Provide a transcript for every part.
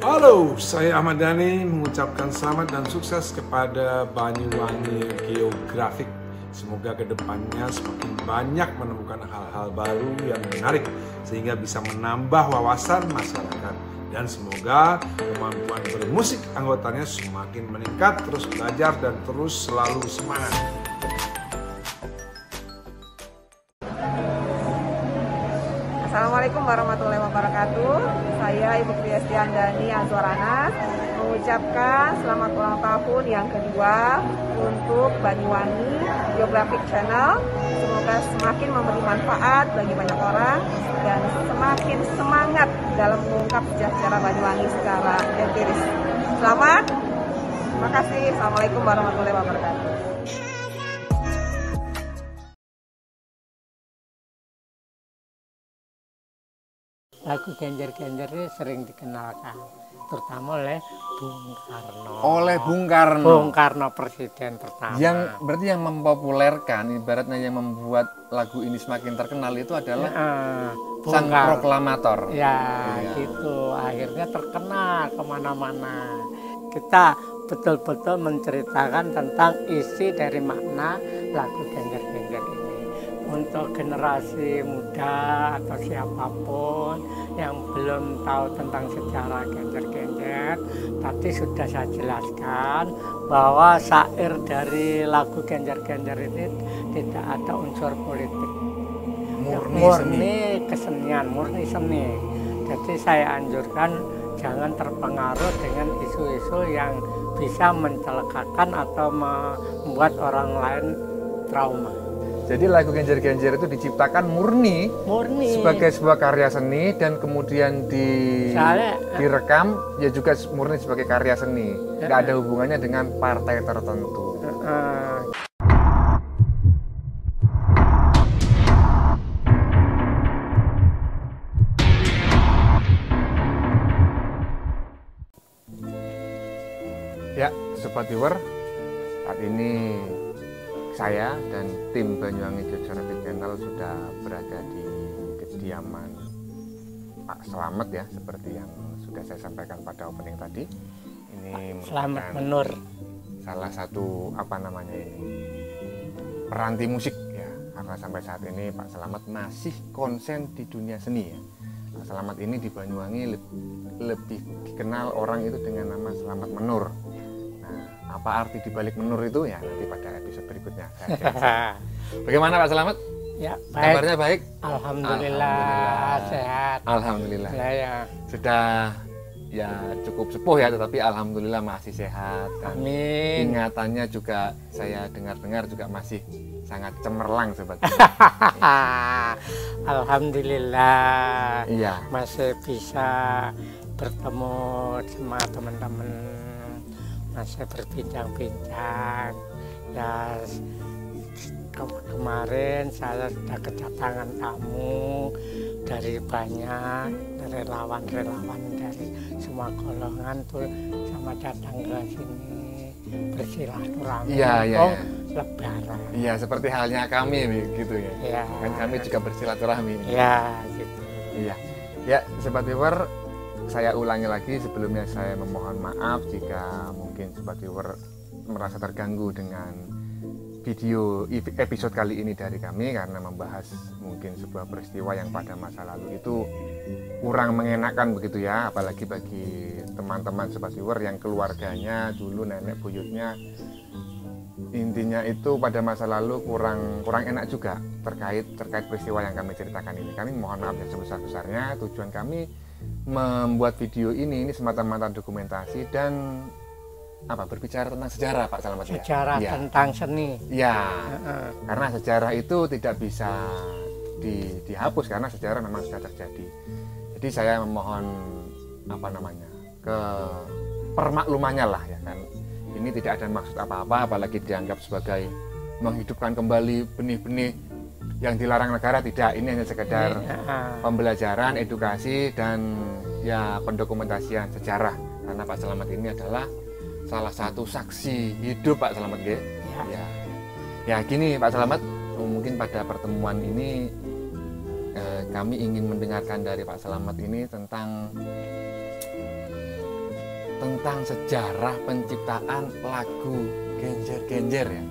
Halo, saya Ahmad Dhani mengucapkan selamat dan sukses kepada Banyuwangi Geografik. Semoga kedepannya semakin banyak menemukan hal-hal baru yang menarik sehingga bisa menambah wawasan masyarakat. Dan semoga kemampuan bermusik anggotanya semakin meningkat, terus belajar dan terus selalu semangat. Assalamualaikum warahmatullahi wabarakatuh. Saya Ibu Kristi Andani Azwaranas mengucapkan selamat ulang tahun yang kedua untuk Banyuwangi Geographic Channel. Semoga semakin memberi manfaat bagi banyak orang dan semakin semangat dalam mengungkap sejarah Banyuwangi secara empiris. Selamat, terima kasih. Assalamualaikum warahmatullahi wabarakatuh. Lagu Genjer-Genjer ini sering dikenalkan, terutama oleh Bung Karno. Oleh Bung Karno. Bung Karno presiden pertama. Yang berarti yang mempopulerkan, ibaratnya yang membuat lagu ini semakin terkenal itu adalah sang proklamator. Ya, gitu. Akhirnya terkenal kemana-mana. Kita betul-betul menceritakan tentang isi dari makna lagu Genjer-Genjer ini. Untuk generasi muda atau siapapun yang belum tahu tentang sejarah Genjer-Genjer, tadi sudah saya jelaskan bahwa syair dari lagu Genjer-Genjer ini tidak ada unsur politik, murni kesenian, murni seni. Jadi saya anjurkan jangan terpengaruh dengan isu-isu yang bisa mencelakakan atau membuat orang lain trauma. Jadi lagu Genjer-Genjer itu diciptakan murni sebagai sebuah karya seni dan kemudian direkam ya juga murni sebagai karya seni. Nggak ada hubungannya dengan partai tertentu. Ya, Sobat Viewer, saat ini saya dan tim Banyuwangi Geographic Channel sudah berada di kediaman Pak Slamet ya, seperti yang sudah saya sampaikan pada opening tadi. Ini Slamet Menur, salah satu peranti musik ya, karena sampai saat ini Pak Slamet masih konsen di dunia seni ya. Pak Slamet ini di Banyuwangi lebih dikenal orang itu dengan nama Slamet Menur. Apa arti dibalik menur itu ya nanti pada episode berikutnya. Bagaimana Pak Slamet? Ya, baik. Kabarnya baik? Alhamdulillah sehat. Alhamdulillah. Ya. Sudah ya cukup sepuh ya, tetapi alhamdulillah masih sehat. Dan amin. ingatannya juga saya dengar-dengar juga masih sangat cemerlang Sobat. Alhamdulillah. Iya. Masih bisa bertemu sama teman-teman, masih berbincang-bincang ya. Kemarin saya sudah kedatangan tamu dari banyak relawan-relawan dari semua golongan tuh sama datang ke sini bersilaturahmi. Iya. Lebaran. Iya, seperti halnya kami begitu ya. Iya. Kan kami juga bersilaturahmi. Iya, gitu. Iya. Ya, Sobat Viewer, saya ulangi lagi sebelumnya, saya memohon maaf jika mungkin Sobat Viewer merasa terganggu dengan video episode kali ini dari kami, karena membahas mungkin sebuah peristiwa yang pada masa lalu itu kurang mengenakan begitu ya, apalagi bagi teman-teman Sobat Viewer yang keluarganya dulu nenek buyutnya intinya itu pada masa lalu kurang enak juga terkait peristiwa yang kami ceritakan ini. Kami mohon maaf yang sebesar-besarnya. Tujuan kami membuat video ini semata-mata dokumentasi dan berbicara tentang sejarah Pak Slamet. Sejarah ya? Tentang seni ya. Karena sejarah itu tidak bisa dihapus karena sejarah memang sudah terjadi. Jadi saya memohon ke permaklumannya lah ya kan. Ini tidak ada maksud apa-apa, apalagi dianggap sebagai menghidupkan kembali benih-benih yang dilarang negara. Tidak, ini hanya sekedar pembelajaran, edukasi, dan ya pendokumentasian sejarah. Karena Pak Slamet ini adalah salah satu saksi hidup Pak Slamet ya. Gini Pak Slamet, mungkin pada pertemuan ini kami ingin mendengarkan dari Pak Slamet ini tentang tentang sejarah penciptaan lagu Genjer-Genjer ya,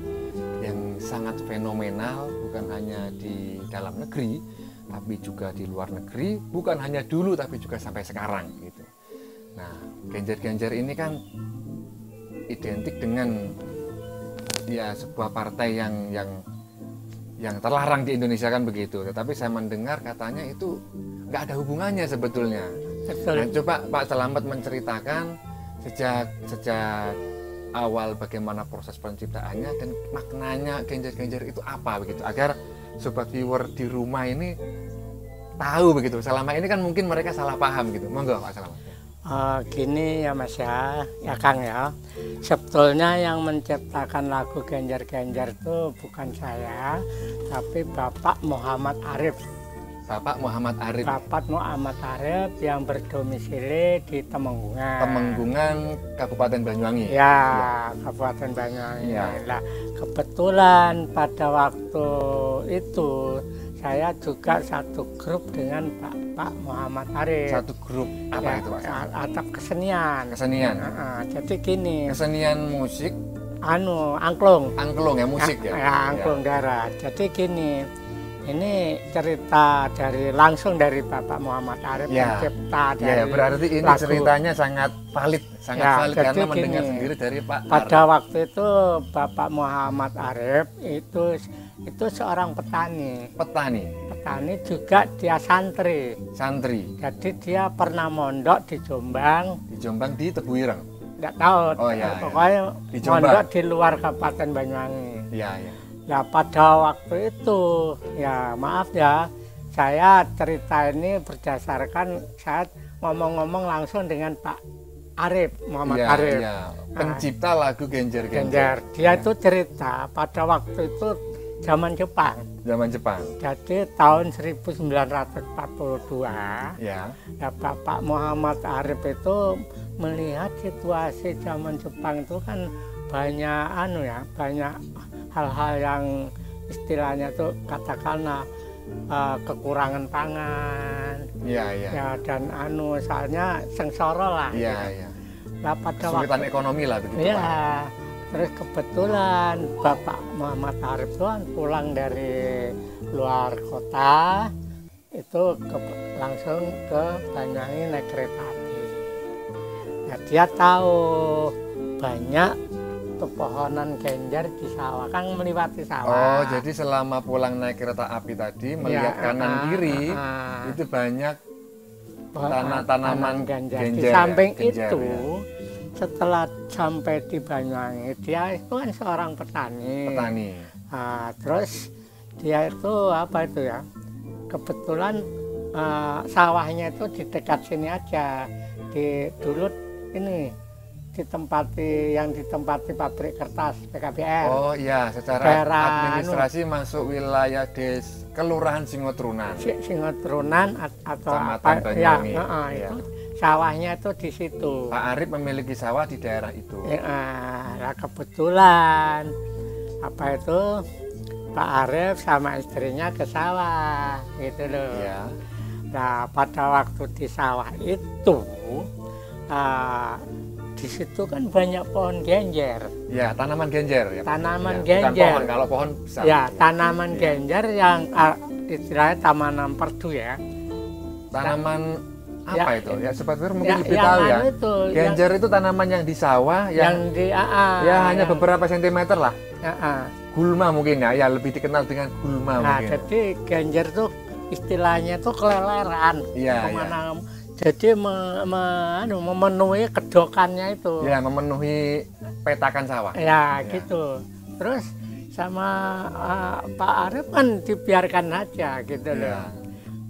yang sangat fenomenal, bukan hanya di dalam negeri tapi juga di luar negeri, bukan hanya dulu tapi juga sampai sekarang gitu. Nah, Genjer-Genjer ini kan identik dengan ya sebuah partai yang terlarang di Indonesia kan begitu. Tetapi saya mendengar katanya itu nggak ada hubungannya sebetulnya. Betul. Nah, coba Pak Selamat menceritakan sejak awal bagaimana proses penciptaannya dan maknanya Genjer-Genjer itu apa begitu, agar sobat viewer di rumah ini tahu begitu. Selama ini kan mungkin mereka salah paham gitu. Monggo Pak Selamat. Gini ya Mas ya Kang ya. Sebetulnya yang menciptakan lagu Genjer-Genjer itu bukan saya, tapi Bapak Muhammad Arif. Bapak Muhammad Arif. Bapak Muhammad Arif yang berdomisili di Temenggungan. Temenggungan, Kabupaten Banyuwangi. Ya, Kabupaten Banyuwangi. Ya. Nah, kebetulan pada waktu itu saya juga satu grup dengan Pak Muhammad Arif. Satu grup apa ya, itu Pak? Atap kesenian. Kesenian. Jadi gini. Kesenian musik. Angklung. Angklung ya, musik ya. Ya, angklung darat. Jadi gini. Ini cerita langsung dari Bapak Muhammad Arif, pencipta dari berarti ini lagu. Ceritanya sangat valid Ya, karena gini, mendengar sendiri dari Pak pada Arif. waktu itu Bapak Muhammad Arif itu seorang petani juga, dia santri. Jadi dia pernah mondok di Jombang. Di Tebuireng. Tidak tahu. Pokoknya di mondok di luar Kabupaten Banyuwangi. Iya. Nah pada waktu itu ya maaf ya, saya cerita ini berdasarkan saat ngomong-ngomong langsung dengan Pak Arif, Muhammad Arif. Pencipta lagu Genjer-Genjer. Dia itu cerita pada waktu itu zaman Jepang. Jadi tahun 1942. Ya, Bapak Muhammad Arif itu melihat situasi zaman Jepang itu kan banyak banyak hal-hal yang istilahnya tuh katakanlah kekurangan pangan, ya dan soalnya sengsara lah. Nah, pada kesulitan ekonomi lah begitu. Ya, terus kebetulan Bapak Muhammad Arif itu pulang dari luar kota itu langsung ke Banyuwangi naik kereta api. Nah, dia tahu banyak pepohonan genjer di sawah, kan melewati sawah. Oh, jadi selama pulang naik kereta api tadi melihat kanan kiri itu banyak tanaman genjer. Di samping itu setelah sampai di Banyuwangi, dia itu kan seorang petani. Nah, terus dia itu kebetulan sawahnya itu di dekat sini aja, dulu ini ditempati pabrik kertas PKBR. Oh iya, secara administrasi masuk wilayah Kelurahan Singotrunan. Singotrunan atau Kecamatan Banyuwangi. Itu sawahnya itu di situ. Pak Arif memiliki sawah di daerah itu. Nah, kebetulan Pak Arif sama istrinya ke sawah gitu loh. Ya. Nah, pada waktu di sawah itu di situ kan banyak pohon genjer. Ya, tanaman genjer. Tanaman Bukan genjer. pohon, kalau pohon besar. Ya, tanaman genjer yang istilahnya tanaman perdu ya. Tanaman apa itu? Ya, seperti mungkin lebih yang tahu ya. Genjer itu tanaman yang di sawah yang hanya beberapa sentimeter lah. Gulma mungkin ya, lebih dikenal dengan gulma mungkin. Jadi genjer tuh istilahnya tuh keleleran. Kemana. Jadi memenuhi kedokannya itu. Ya, memenuhi petakan sawah. Ya, gitu. Terus sama Pak Arif kan dibiarkan aja gitu loh.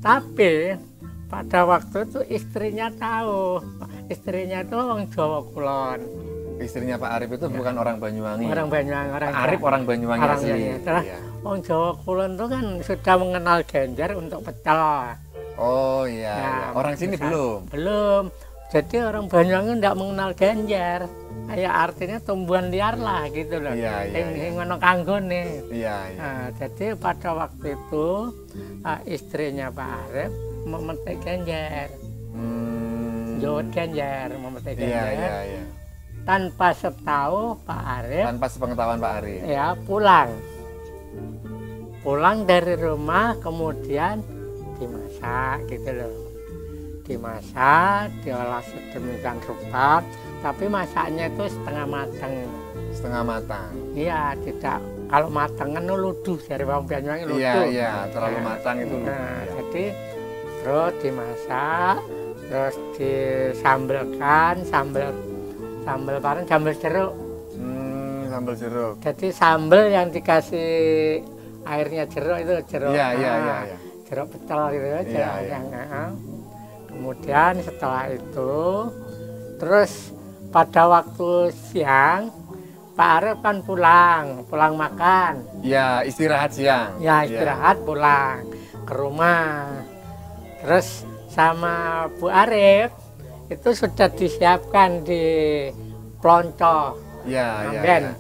Tapi pada waktu itu istrinya tahu. Istrinya itu orang Jawa Kulon. Istrinya Pak Arif itu bukan orang Banyuwangi. Orang Banyuwangi. Pak Arif orang Banyuwangi asli. Orang Jawa Kulon itu kan sudah mengenal genjer untuk pecel. Oh iya, orang sini belum. Jadi orang Banyuwangi tidak mengenal genjer. Ya artinya tumbuhan liar lah gitu loh. Yang ngono kanggone. Jadi pada waktu itu istrinya Pak Arif memetik genjer. Jawat Genjer, memetik Genjer. Iya. Tanpa setahu Pak Arif, Tanpa sepengetahuan Pak Arif. ya pulang dari rumah, kemudian dimasak gitu loh. Dimasak, diolah sedemikian rupa, tapi masaknya itu setengah matang. Setengah matang. Iya, tidak. Kalau matang kan luduh dari bawang Banyuwangi luduh. Iya, terlalu matang itu. Nah, jadi terus dimasak, terus disambelkan, sambel bareng, sambel jeruk. Sambal jeruk. Jadi sambel yang dikasih airnya jeruk itu jeruk. Iya. Jeruk pecel gitu ya. Iya. Kemudian setelah itu, terus pada waktu siang Pak Arif kan pulang makan. Ya, istirahat siang. Ya istirahat pulang ke rumah. Terus sama Bu Arif itu sudah disiapkan di plonco. Iya.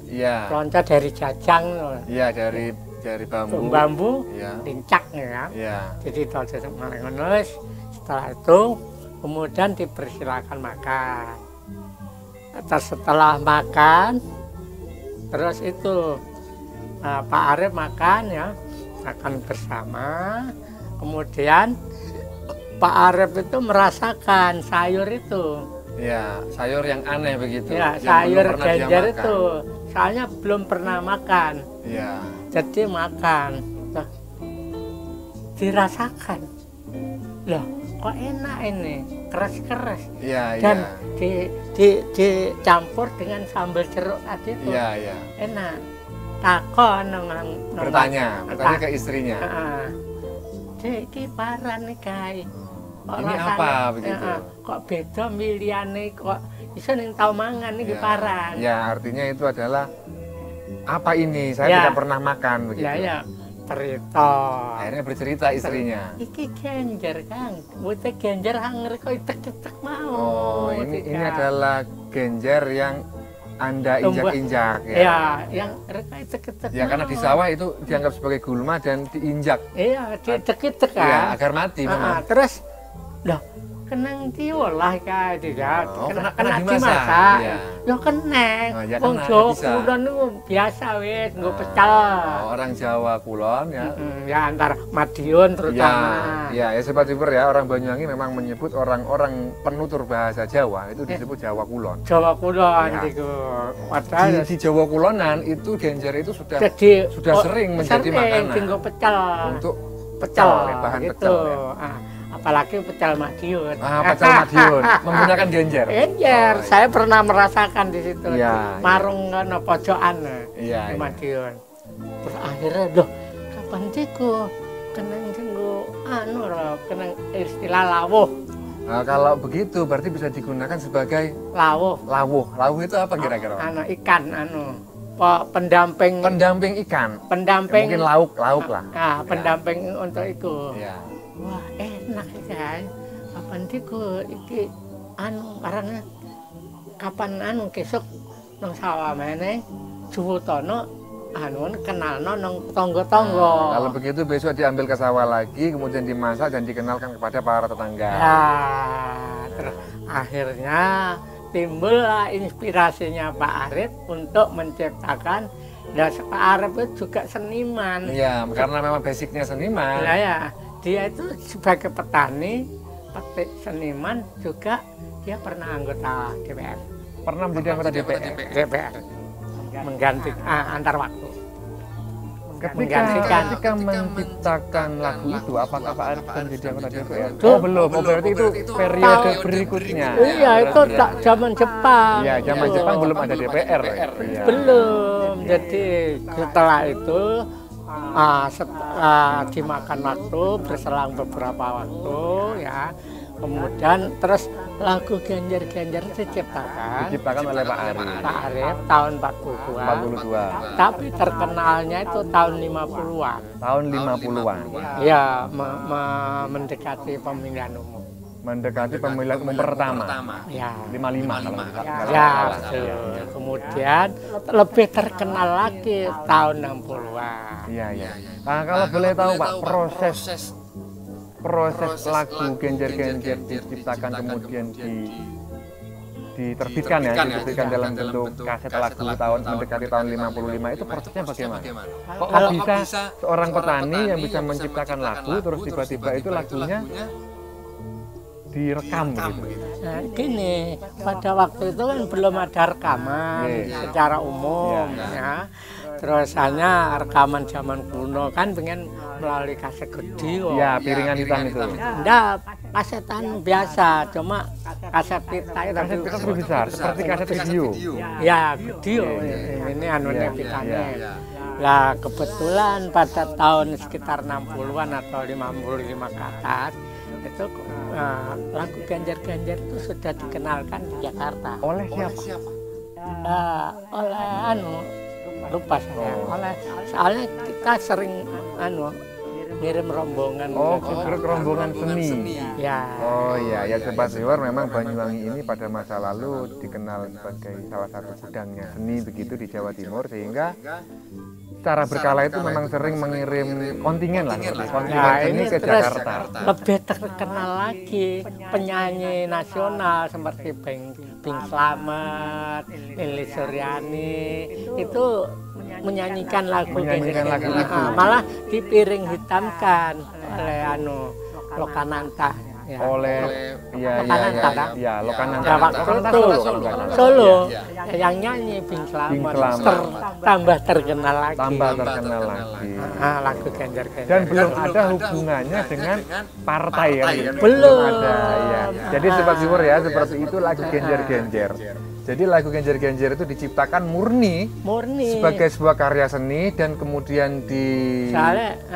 Plonco dari jajang. Iya, dari bambu. Bambu, Iya. lincak ya. Iya. Jadi itu ngonos. Setelah itu kemudian dipersilakan makan. Setelah makan, terus itu Pak Arif makan ya, makan bersama. Kemudian Pak Arif itu merasakan sayur itu. Ya, sayur yang aneh begitu. Ya, yang sayur belum pernah dia Genjer makan. itu. Soalnya belum pernah makan. Iya. Jadi makan. Nah, dirasakan. Loh, kok enak ini, keras-keras. Iya. Dan dicampur dengan sambal jeruk tadi itu. Iya. Enak. Takon Bertanya ke istrinya. Dek, iki paran nih guys. Ini apa begitu? Kok beda miliane kok iso ning tau mangan iki paran. Ya, artinya itu adalah apa ini? Saya tidak pernah makan begitu. Ya, cerita. Akhirnya bercerita istrinya. Iki Genjer, Kang. Wite Genjer hanger kok itek-itek mau. Oh, ini adalah Genjer yang Anda injak-injak ya. Ya, yang mereka itek-itek. Ya, karena di sawah itu dianggap sebagai gulma dan diinjak. Iya, diitek-itek kan. Ya, agar mati memang. Terus loh, kenang diolah kae tidak. Oh, kena dimasak. dimasak. Iya. Ya keneng. Oh, ya Wong kena, Jawa bisa. Kulon niku biasa wis nggo pecel. Orang Jawa Kulon ya. Ya antar Madiun terutama. Ya Sobat Viewer ya, orang Banyuwangi memang menyebut orang-orang penutur bahasa Jawa itu disebut Jawa Kulon. Jawa Kulon Ya. iku. Padahal Di Jawa Kulonan itu Genjer itu sudah jadi sering menjadi makanan dienggo pecel. untuk pecel ya, bahan gitu. pecel ya. Apalagi pecel Madiun. Pecel Madiun menggunakan Genjer. Genjer, saya pernah merasakan di situ. Iya, Marung ngono pojokan Iya, di iya. Madiun. Terus akhirnya loh, kapan diku kenang jenggo kenang istilah lawuh. Nah, kalau begitu berarti bisa digunakan sebagai Lawuh. Lawuh itu apa kira-kira? Ikan pendamping Ikan. pendamping Mungkin lauk lah. pendamping untuk itu. Iya. Wah, enak kan. Kapan diku iki karena kapan kesuk nang sawah meneh Juwotono kenalno nang tangga-tangga. Kalau begitu besok diambil ke sawah lagi, kemudian dimasak dan dikenalkan kepada para tetangga. Ya, terus akhirnya timbullah inspirasinya Pak Arif untuk menciptakan. Dan Pak Arif itu juga seniman. Iya, karena memang basicnya seniman. Ya, dia itu sebagai petani, petik seniman juga dia pernah anggota DPR. Pernah menjadi anggota DPR. Mengganti antar waktu. Ketika menciptakan lagu itu, apakah Pak Arif akan menjadi anggota DPR? Oh, belum. Berarti itu periode berikutnya. Iya, itu tak zaman Jepang. Iya, zaman Jepang belum ada DPR. Iya. Belum. Jadi setelah itu dimakan waktu, berselang beberapa waktu ya. Kemudian terus lagu Genjer-Genjer diciptakan oleh Pak Arif. Pak Arif tahun 42. Tapi terkenalnya itu tahun 50-an. Tahun 50-an. Ya, mendekati pemilihan umum. Mendekati pemilihan umum pertama. Ya. 55 kalau nggak Ya, salah. betul. Kemudian lebih terkenal lagi tahun 60-an. Iya. Nah, kalau boleh tahu Pak, proses proses lagu Genjer-Genjer diciptakan kemudian diterbitkan dalam bentuk kaset lagu tahun mendekati tahun 55 itu prosesnya bagaimana? Kok bisa seorang petani yang bisa menciptakan lagu terus tiba-tiba itu lagunya direkam gitu? Nah, gini, pada waktu itu kan belum ada rekaman secara umum ya. Terus hanya rekaman zaman kuno kan pengen melalui kaset gede. Ya, piringan hitam itu. Enggak, kasetan biasa, cuma kaset pita itu. Kaset pita lebih besar, seperti kaset video. Ya, video. Ini anunya pitanya. Lah kebetulan pada tahun sekitar 60-an atau 55 ke atas itu lagu Genjer-Genjer itu sudah dikenalkan di Jakarta. Oleh siapa? Oleh lupa saya. Soalnya kita sering ngirim rombongan. Oh, rombongan seni. Ya. Oh iya, ya Sobat Viewer, memang Banyuwangi ini pada masa lalu dikenal sebagai salah satu gudangnya seni begitu di Jawa Timur, sehingga secara berkala itu memang sering mengirim kontingen lah, kontingen seni ke Jakarta. Lebih terkenal lagi penyanyi nasional seperti Bing Slamet, Lilis Suryani itu menyanyikan lagu itu. Malah dipiring hitamkan oleh Lokananta. Ya. Oleh Lokananta. Ya, waktu itu Solo yang nyanyi Bing Slamet tambah terkenal lagi. Lagu Genjer-Genjer. Dan belum ada hubungannya dengan partai kan? Belum ada. Ya. Jadi Sobat Viewer ya, seperti itu lagu Genjer-Genjer. Jadi lagu Genjer-Genjer itu diciptakan murni sebagai sebuah karya seni dan kemudian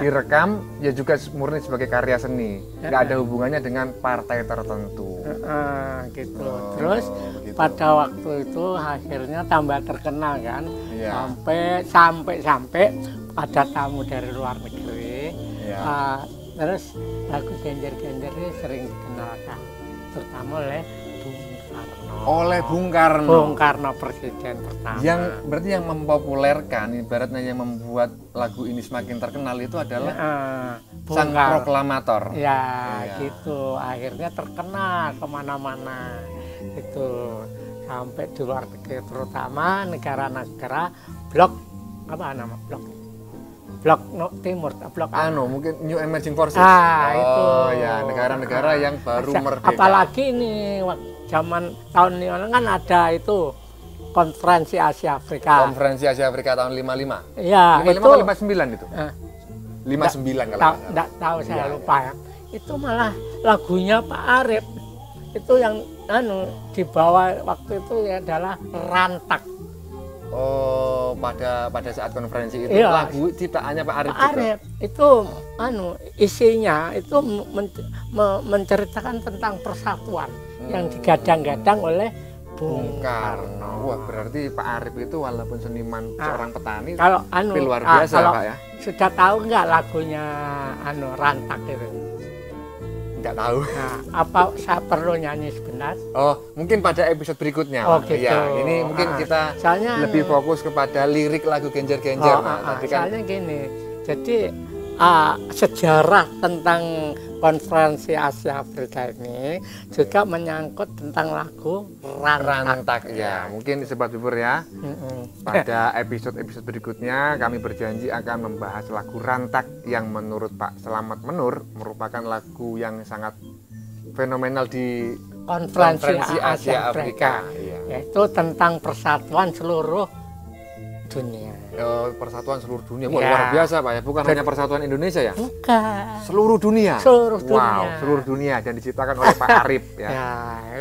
direkam ya juga murni sebagai karya seni. Nggak ada hubungannya dengan partai tertentu. Gitu. Terus pada waktu itu akhirnya tambah terkenal kan, sampai ada tamu dari luar negeri. Terus lagu Genjer-Genjer ini sering dikenalkan, terutama oleh Bung Karno. Bung Karno presiden pertama. Yang berarti yang mempopulerkan, ibaratnya yang membuat lagu ini semakin terkenal itu adalah sang proklamator. Ya, gitu. Akhirnya terkenal kemana-mana. Itu sampai di luar negeri, terutama negara-negara blok timur, blok mungkin New Emerging Forces. Itu. Ya, negara-negara yang baru merdeka. Apalagi ini zaman tahun ini kan ada itu konferensi Asia Afrika. Konferensi Asia Afrika tahun 55. Iya, 55 itu 59 itu. 59 kalau tahu saya lupa ya. Itu malah lagunya Pak Arif. Itu yang dibawa waktu itu adalah Rantak. Oh, pada saat konferensi itu lagu ciptaannya Pak Arif juga. Itu isinya itu menceritakan tentang persatuan yang digadang-gadang oleh Bung Karno. Wah, berarti Pak Arif itu walaupun seniman seorang petani, kalau tapi luar biasa Pak ya. Sudah tahu nggak lagunya Rantak itu? Nggak tahu. Apa saya perlu nyanyi sebentar? Oh, mungkin pada episode berikutnya. Oh, gitu. Ya, ini mungkin kita lebih fokus kepada lirik lagu Genjer-Genjer. Soalnya gini, jadi sejarah tentang konferensi Asia Afrika ini juga menyangkut tentang lagu Rantak. Ya, mungkin Sobat Viewer ya. Pada episode-episode berikutnya kami berjanji akan membahas lagu Rantak yang menurut Pak Selamat Menur merupakan lagu yang sangat fenomenal di konferensi Asia Afrika. Yaitu tentang persatuan seluruh dunia. Persatuan seluruh dunia. Luar biasa Pak ya, bukan hanya persatuan Indonesia ya? Bukan. Seluruh dunia. Seluruh dunia. Wow, seluruh dunia dan diciptakan oleh Pak Arif ya.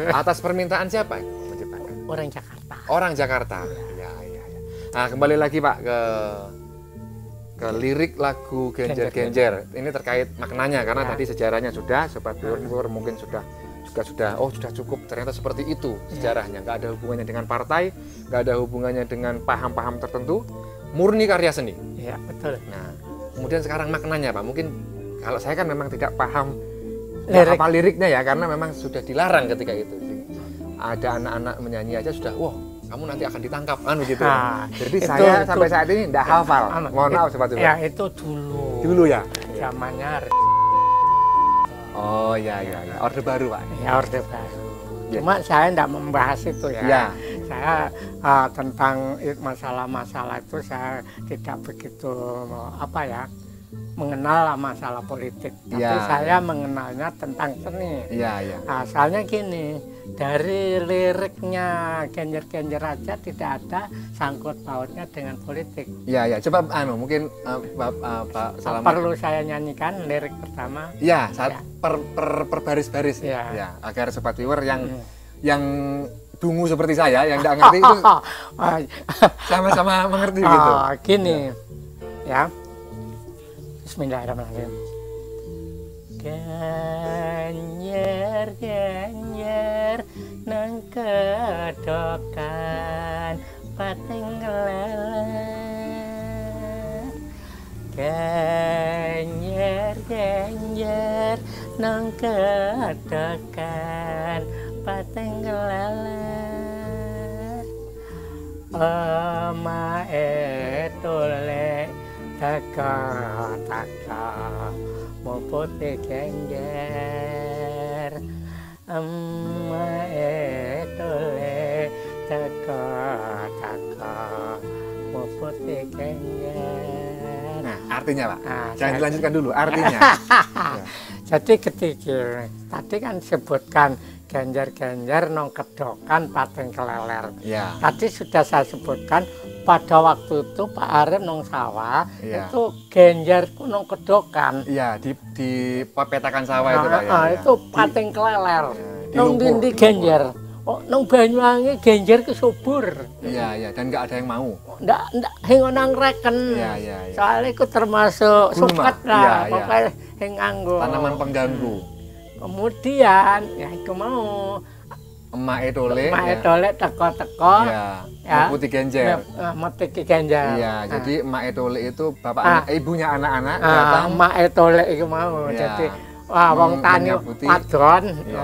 Atas permintaan siapa menciptakan? Orang Jakarta. Orang Jakarta. Ya. Nah, kembali lagi Pak ke lirik lagu Genjer-Genjer. Ini terkait maknanya karena tadi sejarahnya sudah, Sobat Viewer mungkin sudah cukup, ternyata seperti itu sejarahnya, nggak ada hubungannya dengan partai, nggak ada hubungannya dengan paham-paham tertentu, murni karya seni. Iya, betul. Nah, kemudian sekarang maknanya Pak, mungkin kalau saya kan memang tidak paham apa liriknya ya, karena memang sudah dilarang ketika itu. Ada anak-anak menyanyi aja sudah, wah kamu nanti akan ditangkap, gitu. Jadi saya sampai saat ini tidak hafal. Mohon maaf Sobat Viewer. Ya itu dulu ya. Zamannya Oh ya, orde baru Pak. Ya orde baru. Ya. Cuma saya tidak membahas itu ya. Ya. Saya tentang masalah-masalah itu saya tidak begitu mengenal masalah politik. Tapi saya mengenalnya tentang seni. Iya. Asalnya gini, dari liriknya Genjer-Genjer aja tidak ada sangkut pautnya dengan politik. Iya. Coba mungkin Pak Salamat. Perlu saya nyanyikan lirik pertama? Iya, per baris-baris. Ya, agar sobat viewer yang dungu seperti saya yang tidak ngerti itu sama-sama mengerti gitu. Gini ya. Bismillahirrahmanirrahim. Genjer nang kedokan pating lelet. Genjer nang kedokan pating lelet. Omae tolek taka mau putih Genjer, tole taka mau putih Genjer. Nah, artinya Pak, jangan dilanjutkan dulu artinya. Jadi ketika tadi kan sebutkan Genjer-Genjer nong kedokan pating keleler. Ya. Tadi sudah saya sebutkan pada waktu itu Pak Arif nong sawah itu Genjer ku nong kedokan. Iya, di petakan sawah itu Pak ya. Itu pating keleler. Nong dindi Genjer. Oh, nong Banyuwangi Genjer ke subur. Iya, dan nggak ada yang mau. Nggak hingonang reken. Iya. Soalnya itu termasuk suket lah, pokoknya nganggo. Tanaman pengganggu. Kemudian ya itu mau emak etole teko-teko ya putih Genjer. Putih Genjer. Iya, jadi emak etole itu bapak ibunya anak-anak datang. Emak etole itu mau. Jadi wong tani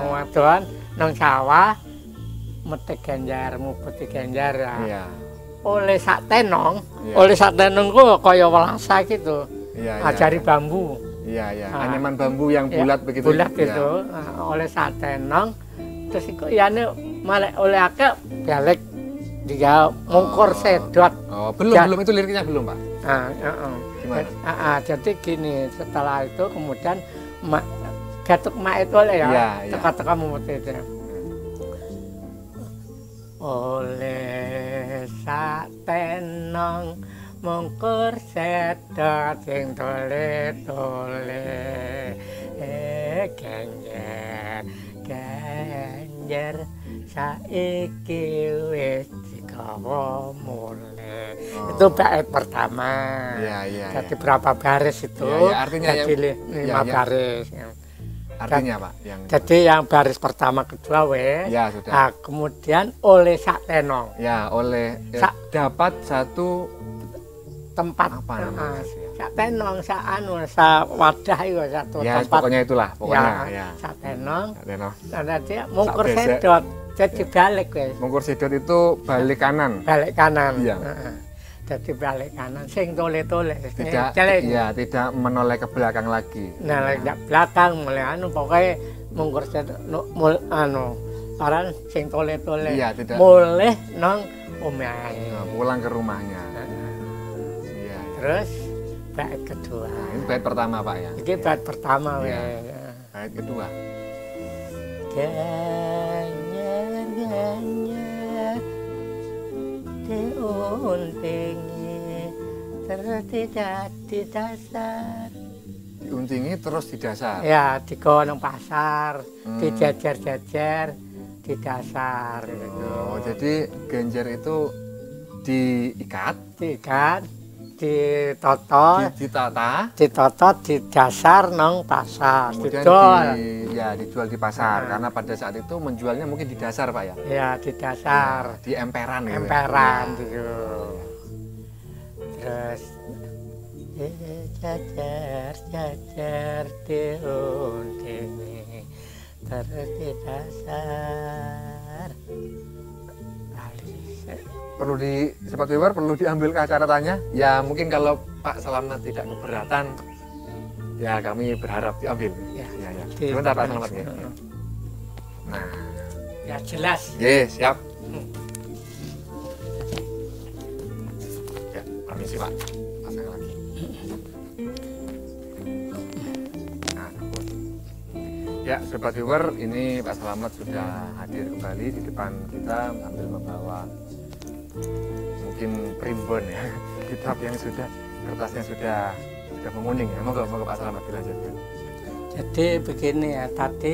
wadon nang sawah metik Genjer, putih Genjer ya. Iya. Oleh sak tenong ku kaya welasa gitu. Iya. Ajari bambu. Iya. Anyaman bambu yang bulat begitu. Bulat gitu. Oleh sak tenong terus iku yane malek oleh akeh balik dia mungkur sedot. Oh, belum itu liriknya belum, Pak? Gimana? Jadi gini, setelah itu kemudian gatuk mak itu oleh teka-teka memutih itu. Oleh sak tenong mungkur sedot sing tole-tole Genjer saiki wis digawa mulih. Itu bait pertama. Iya. Jadi berapa baris itu? Artinya jadi 5 baris. Artinya Pak, jadi yang baris pertama kedua wes. Ya, sudah. Nah, kemudian oleh sak tenong. Ya, oleh dapat satu tempat apa namanya? Sak tenong, sak wadah itu satu ya, tempat. Pokoknya itulah, ya. Sak tenong. Nah, dia mungkur sedot. Jadi balik wes. Mungkur sedot itu balik kanan. Balik kanan. Iya. Jadi balik kanan, sing tole-tole. Tidak menoleh ke belakang lagi. Nah, ke belakang mulai pokoknya mungkur sedot orang sing tole-tole. Iya, tidak. Mulai nang omahe. Pulang ke rumahnya. Iya. Terus bait kedua. Ini bait pertama Pak ya. Ini bait pertama Bait kedua. Genjer diuntingi terus tidak di dasar. Diuntingi terus di dasar. Ya, digawa nang pasar, dijajar-jajar di dasar. Oh, jadi Genjer itu diikat, ditata di dasar nang pasar, dijual di pasar karena pada saat itu menjualnya mungkin di dasar Pak ya. Ya, di dasar, di emperan gitu. Gitu. Terus jajar diuntingi terus di dasar. Perlu Sobat Viewer perlu diambil catatannya. Ya mungkin kalau Pak Salamat tidak keberatan, ya kami berharap diambil. Ya. Sebentar Pak Selamat ya. Nah, Ya jelas. siap. Ya, permisi Pak. Pasang lagi. Nah, ampun. Ya, Sobat Viewer, ini Pak Selamat sudah hadir kembali di depan kita sambil membawa mungkin primbon ya, kitab yang sudah, kertasnya sudah menguning ya. Moga Pak Selamat dilanjutkan. Jadi begini ya, tadi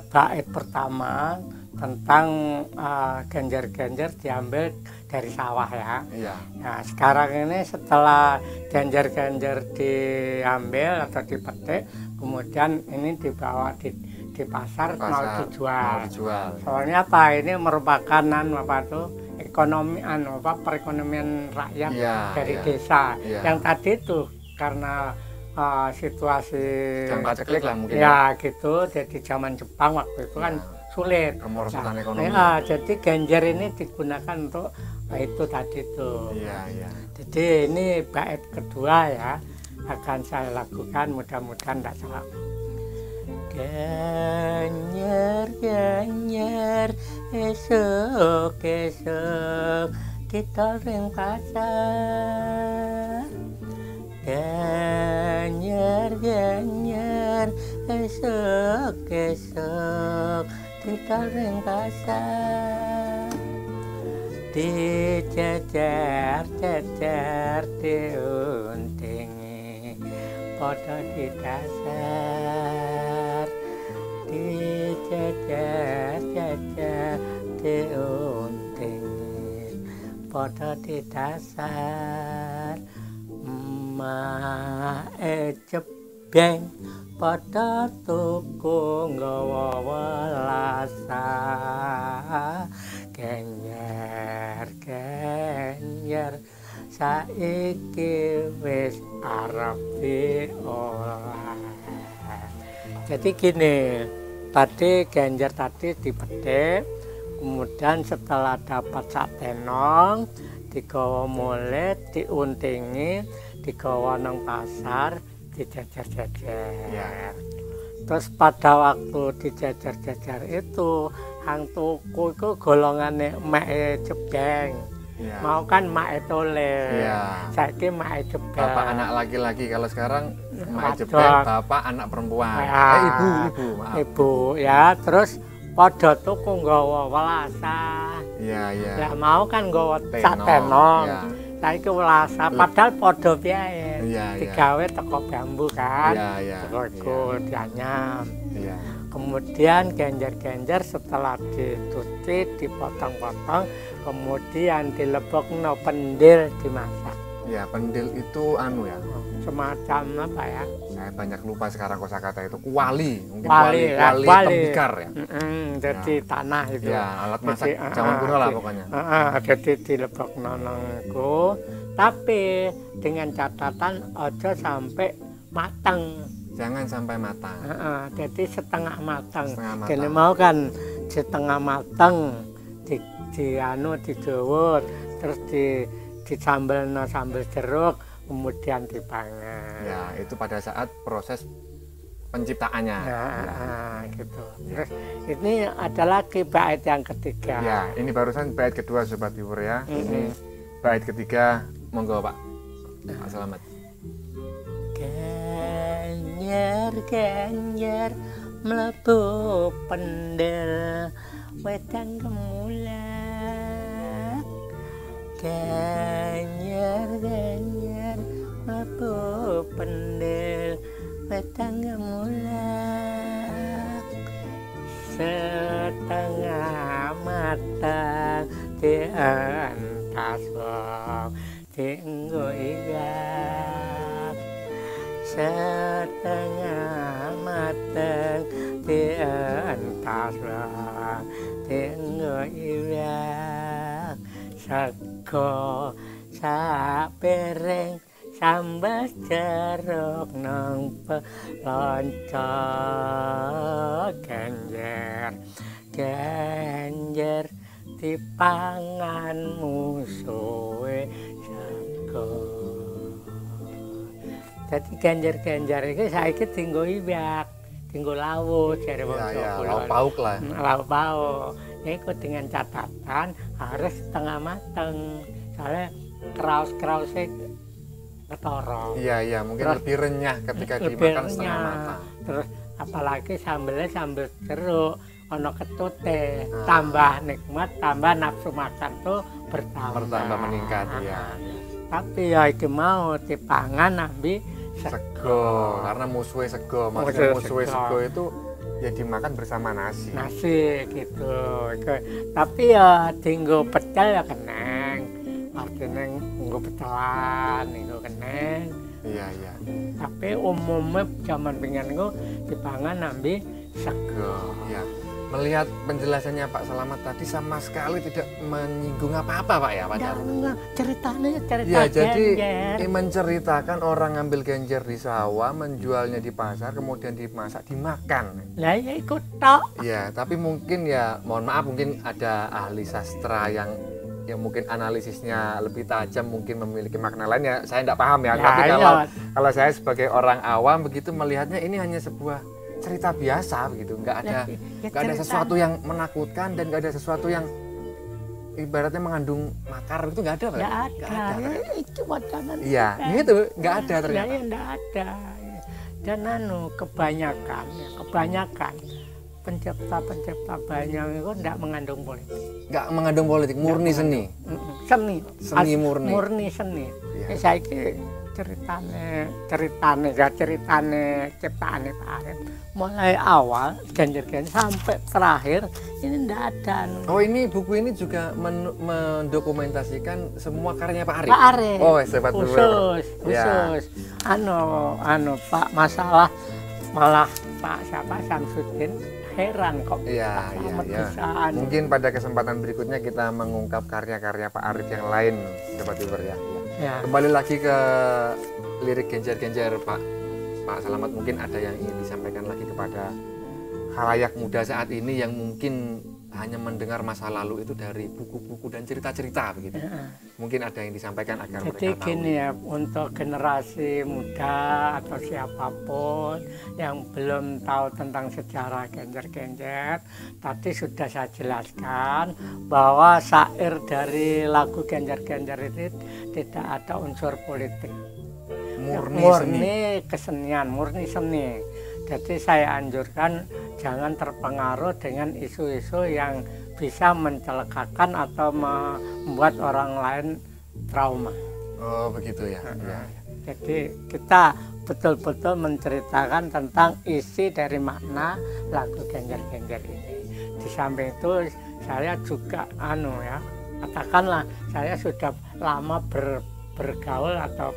bait pertama tentang genjer-genjer diambil dari sawah ya. Iya. Nah sekarang ini setelah genjer-genjer diambil atau dipetik, kemudian ini dibawa di pasar mau dijual. Soalnya apa, ini merupakan ekonomi perekonomian rakyat dari desa. Yang tadi itu karena situasi paceklik lah mungkin ya gitu, jadi zaman Jepang waktu itu kan sulit kemerosotan ekonomi. Jadi genjer ini digunakan untuk itu tadi tuh. Jadi ini bait kedua ya akan saya lakukan, mudah-mudahan tidak salah. Genjer genjer esok esok kita ring pasar. Genjer genjer esok esok kita ring pasar. Dicecer cecer diuntingi padha di dasar. Dicecer cecer diuntingi padha di dasar. Mae jebeng padha tuku nggawa welasa. Genjer genjer saiki wis arep diolah. Jadi gini, tadi genjer tadi dipetik, kemudian setelah dapat sak tenong digawa mulit, diuntingi, digawa nang pasar, dijajar-jajar. Terus pada waktu dijajar-jajar itu, hang tuku itu golongane mae jebeng. Mau kan mae tole. Saiki mae jebeng. Bapak anak laki-laki, kalau sekarang mae jebeng, bapak anak perempuan. Ibu ya, terus padha tuku nggawa welasa. Lah mau kan nggawa sak tenong. Saiki welasa padahal padha piye. Digawe teko bambu kan. Teko dianyam. Kemudian genjer-genjer setelah dituti, dipotong-potong, kemudian dilebokno pendil dimasak. Ya, pendil itu semacam apa ya? Saya banyak lupa sekarang kosakata itu. Kuali, mungkin kuali tembikar ya. Jadi tanah itu. Ya, alat masak zaman kuno lah pokoknya. Jadi dilebokno nangku, tapi dengan catatan aja sampai matang. Jangan sampai matang. Jadi setengah matang. Jadi mau kan setengah matang dijawut, terus disambelno sambel jeruk, kemudian dipangan. Ya, itu pada saat proses penciptaannya. Gitu. Terus ini ada lagi bait yang ketiga. Ya, ini barusan bait kedua Sobat Viewer ya. Ini bait ketiga, monggo Pak. Pak Selamat. Genjer genjer mlebu pendel wedang gemulak. Genjer genjer mlebu pendel wedang gemulak. Setengah matang dientas wong dienggo iwak. Setengah matang dientas wong dienggo iwak. Sego sak piring sambal jeruk nang pelonco. Genjer genjer dipangan musuhe sego. Jadi genjer-genjer iki saiki dienggo ibak, dienggo laut jare wong Ya, Jawa. lauk pauk lah. Lauk pauk. Iku dengan catatan harus setengah mateng. Soalnya kraus-krausnya ketara. Iya, mungkin Terus lebih renyah ketika lebih dimakan setengah renyah. matang. Terus apalagi sambelnya sambel jeruk, ono ketute, tambah nikmat, tambah nafsu makan tuh bertambah meningkat ya. Tapi ya iki mau dipangan ambi Sego, karena musuhnya sego. Maksudnya musuhnya sego itu ya dimakan bersama nasi. nasi gitu. Tapi ya dienggo pecel ya keneng. Artinya nggo pecelan, nggo keneng. Iya. Tapi umumnya zaman pengen gue dipangan ambil sego. Ya. Melihat penjelasannya Pak Slamet tadi sama sekali tidak menyinggung apa-apa Pak ya Pak Jarwo? Enggak, ceritanya cerita Ya, jadi genjer. menceritakan orang ngambil genjer di sawah, menjualnya di pasar, kemudian dimasak, dimakan. Lah ya ikut tok. Ya, tapi mungkin ya, mohon maaf, mungkin ada ahli sastra yang mungkin analisisnya lebih tajam, mungkin memiliki makna lain ya. Saya tidak paham ya. Ya, Tapi iya. kalau saya sebagai orang awam begitu melihatnya ini hanya sebuah cerita biasa begitu, nggak ada cerita. sesuatu yang menakutkan dan nggak ada sesuatu yang ibaratnya mengandung makar itu nggak ada Pak? Nggak Nggak ada. ada. Itu wacana. Iya, gitu nggak ada ternyata. Ya nggak ada. Dan kebanyakan pencipta banyak itu nggak mengandung politik. Nggak mengandung politik, murni seni. Seni Murni. murni seni. Iya. Saya ceritane ciptaane Pak Arif mulai awal genjer-genjer sampai terakhir ini ndak ada. Oh, ini buku ini juga mendokumentasikan semua karyanya Pak Arif. Pak Arif. Oh, hebat khusus. Ya. Anu Pak masalah malah Pak siapa Samsudin heran kok. Iya. Mungkin pada kesempatan berikutnya kita mengungkap karya-karya Pak Arif yang lain, Sobat Viewer ya. Ya. Kembali lagi ke lirik genjer-genjer Pak Slamet, mungkin ada yang ingin disampaikan lagi kepada khalayak muda saat ini yang mungkin hanya mendengar masa lalu itu dari buku-buku dan cerita-cerita begitu. Ya. Mungkin ada yang disampaikan agar Jadi mereka tahu. gini ya, untuk generasi muda atau siapapun yang belum tahu tentang sejarah genjer-genjer, tadi sudah saya jelaskan bahwa syair dari lagu genjer-genjer itu tidak ada unsur politik. Murni kesenian, murni seni. Jadi saya anjurkan jangan terpengaruh dengan isu-isu yang bisa mencelakakan atau membuat orang lain trauma. Oh, begitu ya. Ya. Jadi kita betul-betul menceritakan tentang isi dari makna lagu genjer-genjer ini. Di samping itu saya juga katakanlah saya sudah lama bergaul atau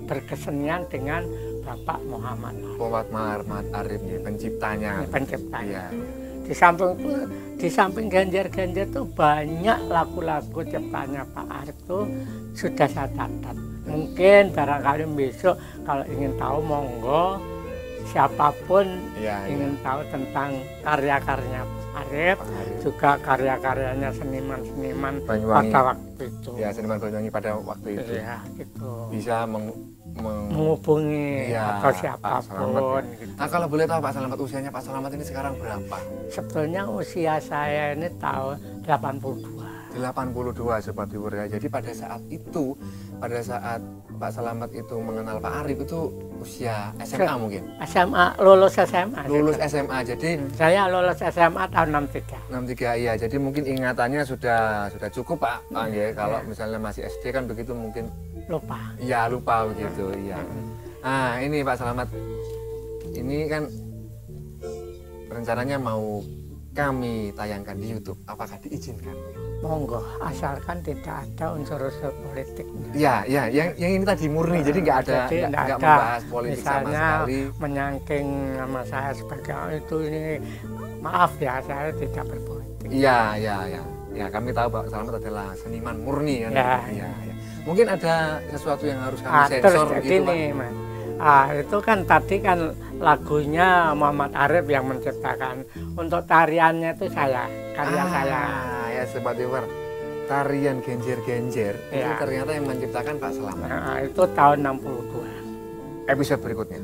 berkesenian dengan Bapak Muhammad Arif, penciptanya. Penciptanya. Ya. Di samping genjer-genjer itu banyak lagu-lagu ciptanya Pak Arif itu sudah saya catat. Mungkin barangkali besok kalau ingin tahu monggo siapapun ingin tahu tentang karya-karyanya Pak Arif, juga karya-karyanya seniman-seniman pada waktu itu. Ya, seniman Banyuwangi pada waktu itu. Ya, gitu. Bisa menghubungi atau siapapun. Gitu. Nah, kalau boleh tahu Pak Slamet, usianya Pak Slamet ini sekarang berapa? Sebetulnya usia saya ini tahun 82. 82 Sobat Viewer ya. Jadi pada saat Pak Slamet itu mengenal Pak Arif itu usia SMA mungkin? SMA, lulus SMA. Lulus SMA, jadi saya lulus SMA tahun 63. 63 iya. Jadi mungkin ingatannya sudah cukup Pak. Ya, kalau misalnya masih SD kan begitu mungkin lupa. Iya, lupa begitu, iya. Nah, ini Pak Slamet. Ini kan rencananya mau kami tayangkan di YouTube. Apakah diizinkan? Monggo, asalkan tidak ada unsur-unsur politiknya. Ya, yang ini tadi murni, jadi nggak ada membahas politik sama sekali. Menyangking nama saya sebagai itu ini, maaf ya, saya tidak berpolitik. Iya. Ya, kami tahu Pak Slamet adalah seniman murni kan. Ya. Mungkin ada sesuatu yang harus kami sensor gitu Pak. Mas. Itu kan tadi kan lagunya Muhammad Arif yang menciptakan. Untuk tariannya itu saya, karya saya. Ya Sobat Viewer. tarian genjer-genjer itu Ya. ternyata yang menciptakan Pak Selamat. Nah, itu tahun 62. Episode berikutnya.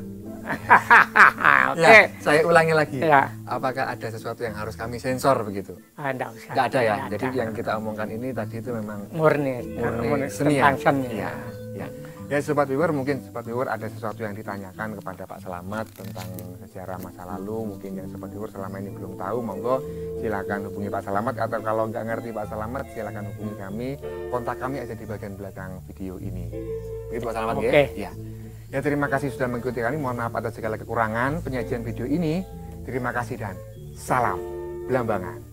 Oke. Ya, saya ulangi lagi. Ya. Apakah ada sesuatu yang harus kami sensor begitu? Enggak usah. Nggak ada ya. Nggak Jadi ada. yang kita omongkan ini tadi itu memang murni seni ya. tentang seni. Ya, ya. Ya Sobat Viewer, mungkin Sobat Viewer ada sesuatu yang ditanyakan kepada Pak Selamat tentang sejarah masa lalu, mungkin yang Sobat Viewer selama ini belum tahu, monggo silakan hubungi Pak Selamat, atau kalau nggak ngerti Pak Selamat silakan hubungi kami. Kontak kami ada di bagian belakang video ini. Begitu Pak Selamat. Oke. Ya. Ya, terima kasih sudah mengikuti kami. Mohon maaf atas segala kekurangan penyajian video ini. Terima kasih dan salam Belambangan.